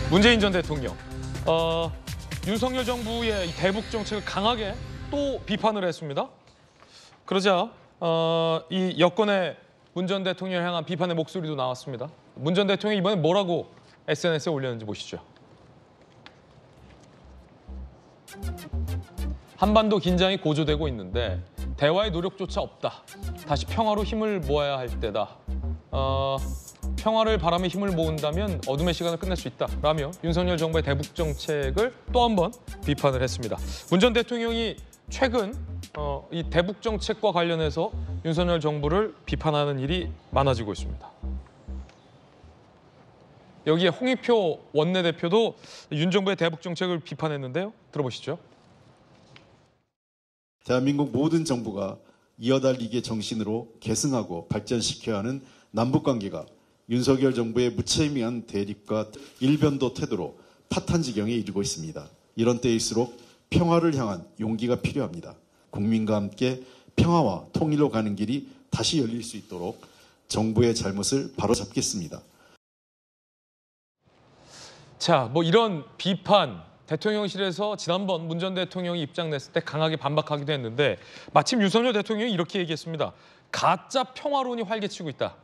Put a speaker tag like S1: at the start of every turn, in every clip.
S1: 문재인 전 대통령, 윤석열 정부의 대북 정책을 강하게 또 비판을 했습니다. 그러자 이 여권의 문 전 대통령을 향한 비판의 목소리도 나왔습니다. 문 전 대통령이 이번에 뭐라고 SNS에 올렸는지 보시죠. 한반도 긴장이 고조되고 있는데 대화의 노력조차 없다. 다시 평화로 힘을 모아야 할 때다. 평화를 바라며 힘을 모은다면 어둠의 시간을 끝낼 수 있다. 라며 윤석열 정부의 대북 정책을 또 한 번 비판을 했습니다. 문 전 대통령이 최근 이 대북 정책과 관련해서 윤석열 정부를 비판하는 일이 많아지고 있습니다. 여기에 홍익표 원내대표도 윤 정부의 대북 정책을 비판했는데요. 들어보시죠.
S2: 대한민국 모든 정부가 이어달리기의 정신으로 계승하고 발전시켜야 하는 남북관계가 윤석열 정부의 무책임한 대립과 일변도 태도로 파탄 지경에 이르고 있습니다. 이런 때일수록 평화를 향한 용기가 필요합니다. 국민과 함께 평화와 통일로 가는 길이 다시 열릴 수 있도록 정부의 잘못을 바로잡겠습니다.
S1: 자, 뭐 이런 비판, 대통령실에서 지난번 문 전 대통령이 입장 냈을 때 강하게 반박하기도 했는데 마침 윤석열 대통령이 이렇게 얘기했습니다. 가짜 평화론이 활개치고 있다.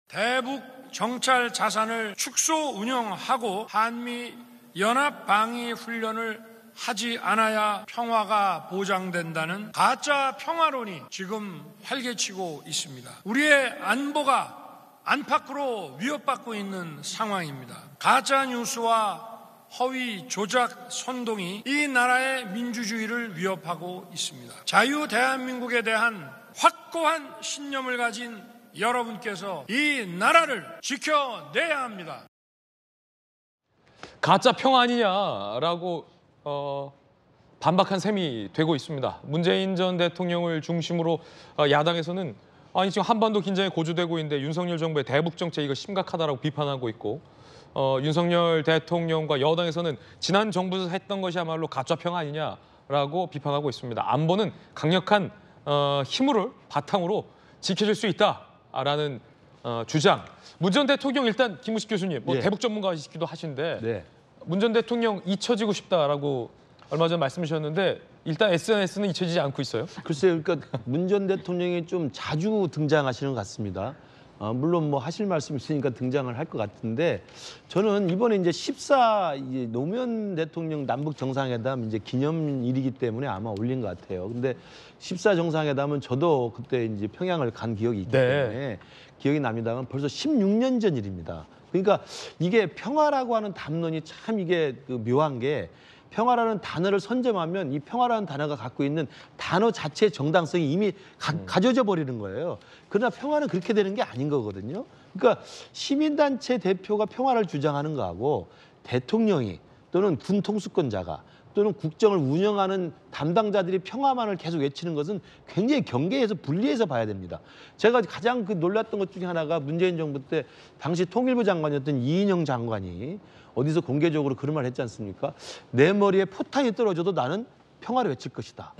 S3: 대북 정찰 자산을 축소 운영하고 한미 연합 방위 훈련을 하지 않아야 평화가 보장된다는 가짜 평화론이 지금 활개치고 있습니다. 우리의 안보가 안팎으로 위협받고 있는 상황입니다. 가짜 뉴스와 허위 조작 선동이 이 나라의 민주주의를 위협하고 있습니다. 자유 대한민국에 대한 확고한 신념을 가진 여러분께서 이 나라를 지켜내야 합니다.
S1: 가짜 평화 아니냐라고 반박한 셈이 되고 있습니다. 문재인 전 대통령을 중심으로 야당에서는 아니 지금 한반도 긴장이 고조되고 있는데 윤석열 정부의 대북 정책 이거 심각하다라고 비판하고 있고 윤석열 대통령과 여당에서는 지난 정부에서 했던 것이야말로 가짜 평화 아니냐라고 비판하고 있습니다. 안보는 강력한 힘을 바탕으로 지켜질 수 있다라는 주장. 문 전 대통령 일단 김우식 교수님 뭐 대북 전문가이시기도 하신데 문 전 대통령 잊혀지고 싶다라고 얼마 전 말씀 주셨는데 일단 SNS는 잊혀지지 않고 있어요?
S4: 글쎄요. 그러니까 문 전 대통령이 좀 자주 등장하시는 것 같습니다. 물론 뭐 하실 말씀 있으니까 등장을 할 것 같은데 저는 이번에 이제 14 이제 노무현 대통령 남북 정상회담 이제 기념일이기 때문에 아마 올린 것 같아요. 근데 14 정상회담은 저도 그때 이제 평양을 간 기억이 있기 때문에 기억이 납니다만 벌써 16년 전 일입니다. 그러니까 이게 평화라고 하는 담론이 참 이게 묘한 게 평화라는 단어를 선점하면 이 평화라는 단어가 갖고 있는 단어 자체의 정당성이 이미 가져져 버리는 거예요. 그러나 평화는 그렇게 되는 게 아닌 거거든요. 그러니까 시민단체 대표가 평화를 주장하는 거하고 대통령이 또는 군 통수권자가 또는 국정을 운영하는 담당자들이 평화만을 계속 외치는 것은 굉장히 경계에서 분리해서 봐야 됩니다. 제가 가장 놀랐던 것 중에 하나가 문재인 정부 때 당시 통일부 장관이었던 이인영 장관이 어디서 공개적으로 그런 말 했지 않습니까? 내 머리에 포탄이 떨어져도 나는 평화를 외칠 것이다.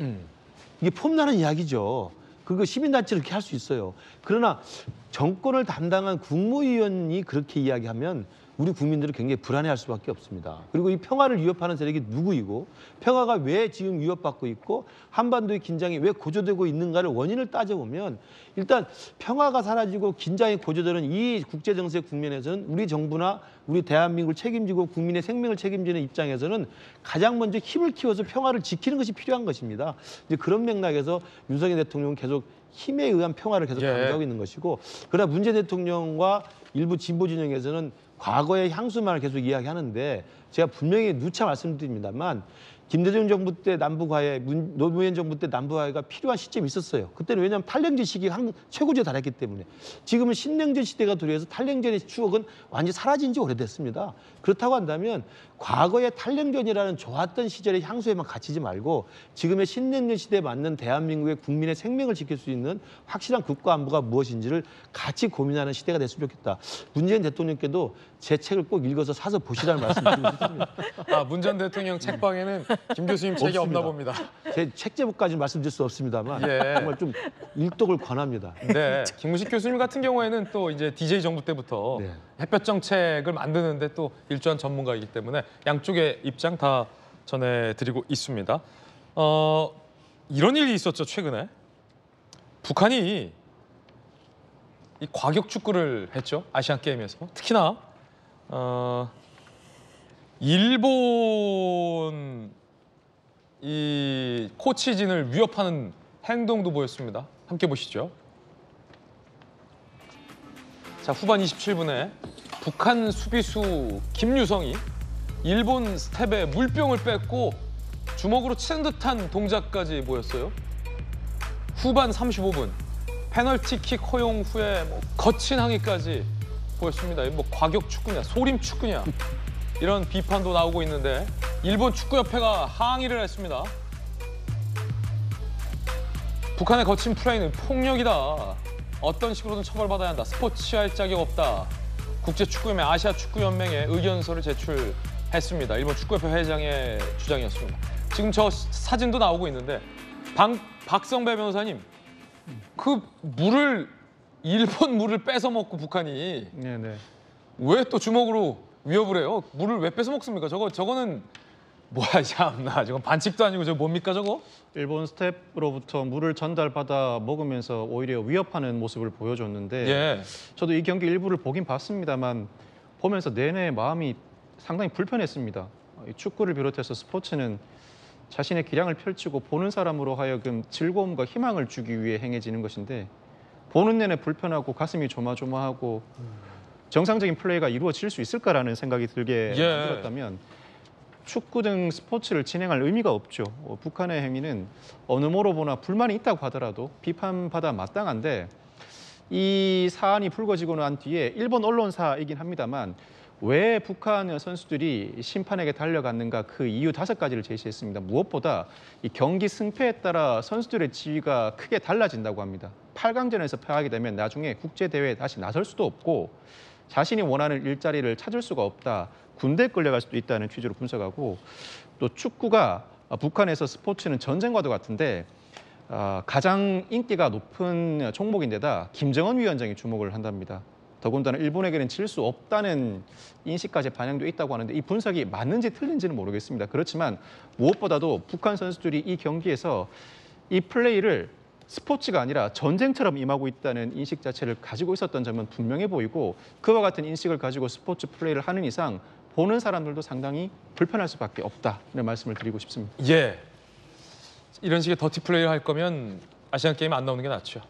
S4: 이게 폼나는 이야기죠. 그거 시민단체를 그렇게 할 수 있어요. 그러나 정권을 담당한 국무위원이 그렇게 이야기하면 우리 국민들은 굉장히 불안해할 수밖에 없습니다. 그리고 이 평화를 위협하는 세력이 누구이고 평화가 왜 지금 위협받고 있고 한반도의 긴장이 왜 고조되고 있는가를 원인을 따져보면 일단 평화가 사라지고 긴장이 고조되는 이 국제정세 국면에서는 우리 정부나 우리 대한민국을 책임지고 국민의 생명을 책임지는 입장에서는 가장 먼저 힘을 키워서 평화를 지키는 것이 필요한 것입니다. 이제 그런 맥락에서 윤석열 대통령은 계속 힘에 의한 평화를 계속 강조하고 있는 것이고 그러나 문재인 대통령과 일부 진보 진영에서는 과거의 향수만을 계속 이야기하는데 제가 분명히 누차 말씀드립니다만 김대중 정부 때 남북화해, 노무현 정부 때 남북화해가 필요한 시점이 있었어요. 그때는 왜냐하면 탈냉전 시기가 최고조에 달했기 때문에. 지금은 신냉전 시대가 도래해서 탈냉전의 추억은 완전히 사라진 지 오래됐습니다. 그렇다고 한다면 과거의 탈냉전이라는 좋았던 시절의 향수에만 갇히지 말고 지금의 신냉전 시대에 맞는 대한민국의 국민의 생명을 지킬 수 있는 확실한 국가 안보가 무엇인지를 같이 고민하는 시대가 됐으면 좋겠다. 문재인 대통령께도 제 책을 꼭 읽어서 사서 보시라는 말씀 드리고 싶습니다.
S1: 문 전 대통령 책방에는 김 교수님 책이 없나 봅니다.
S4: 제 책 제목까지 말씀드릴 수 없습니다만
S1: 예.
S4: 정말 좀 일독을 권합니다.
S1: 네, 김무식 교수님 같은 경우에는 또 이제 DJ 정부 때부터
S4: 네.
S1: 햇볕 정책을 만드는데 또 일조한 전문가이기 때문에 양쪽의 입장 다 전해드리고 있습니다. 이런 일이 있었죠 최근에 북한이 이 과격 축구를 했죠 아시안 게임에서 특히나 일본 이 코치진을 위협하는 행동도 보였습니다. 함께 보시죠. 자, 후반 27분에 북한 수비수 김유성이 일본 스텝에 물병을 뺏고 주먹으로 치는 듯한 동작까지 보였어요. 후반 35분 페널티킥 허용 후에 거친 항의까지 보였습니다. 뭐 과격 축구냐, 소림 축구냐 이런 비판도 나오고 있는데 일본 축구협회가 항의를 했습니다. 북한의 거친 플레이는 폭력이다. 어떤 식으로든 처벌받아야 한다. 스포츠할 자격 없다. 국제축구연맹, 아시아축구연맹에 의견서를 제출했습니다. 일본 축구협회 회장의 주장이었습니다. 지금 저 사진도 나오고 있는데 박성배 변호사님, 그 일본 물을 뺏어 먹고 북한이
S5: 네네.
S1: 왜 또 주먹으로 위협을 해요? 물을 왜 뺏어 먹습니까? 저거는 뭐야 참나. 저건 반칙도 아니고 저거 뭡니까 저거?
S5: 일본 스텝으로부터 물을 전달받아 먹으면서 오히려 위협하는 모습을 보여줬는데
S1: 예.
S5: 저도 이 경기 일부를 보긴 봤습니다만 보면서 내내 마음이 상당히 불편했습니다. 이 축구를 비롯해서 스포츠는 자신의 기량을 펼치고 보는 사람으로 하여금 즐거움과 희망을 주기 위해 행해지는 것인데 보는 내내 불편하고 가슴이 조마조마하고 정상적인 플레이가 이루어질 수 있을까라는 생각이 들게
S1: 예.
S5: 만들었다면 축구 등 스포츠를 진행할 의미가 없죠. 북한의 행위는 어느 모로 보나 불만이 있다고 하더라도 비판받아 마땅한데 이 사안이 불거지고 난 뒤에 일본 언론사이긴 합니다만 왜 북한 선수들이 심판에게 달려갔는가 그 이유 5가지를 제시했습니다. 무엇보다 이 경기 승패에 따라 선수들의 지위가 크게 달라진다고 합니다. 8강전에서 패하게 되면 나중에 국제대회에 다시 나설 수도 없고 자신이 원하는 일자리를 찾을 수가 없다. 군대에 끌려갈 수도 있다는 취지로 분석하고 또 축구가 북한에서 스포츠는 전쟁과도 같은데 가장 인기가 높은 종목인데다 김정은 위원장이 주목을 한답니다. 더군다나 일본에게는 질 수 없다는 인식까지 반영돼 있다고 하는데 이 분석이 맞는지 틀린지는 모르겠습니다. 그렇지만 무엇보다도 북한 선수들이 이 경기에서 이 플레이를 스포츠가 아니라 전쟁처럼 임하고 있다는 인식 자체를 가지고 있었던 점은 분명해 보이고 그와 같은 인식을 가지고 스포츠 플레이를 하는 이상 보는 사람들도 상당히 불편할 수밖에 없다 이런 말씀을 드리고 싶습니다.
S1: 예. 이런 식의 더티 플레이를 할 거면 아시안 게임 안 나오는 게 낫죠.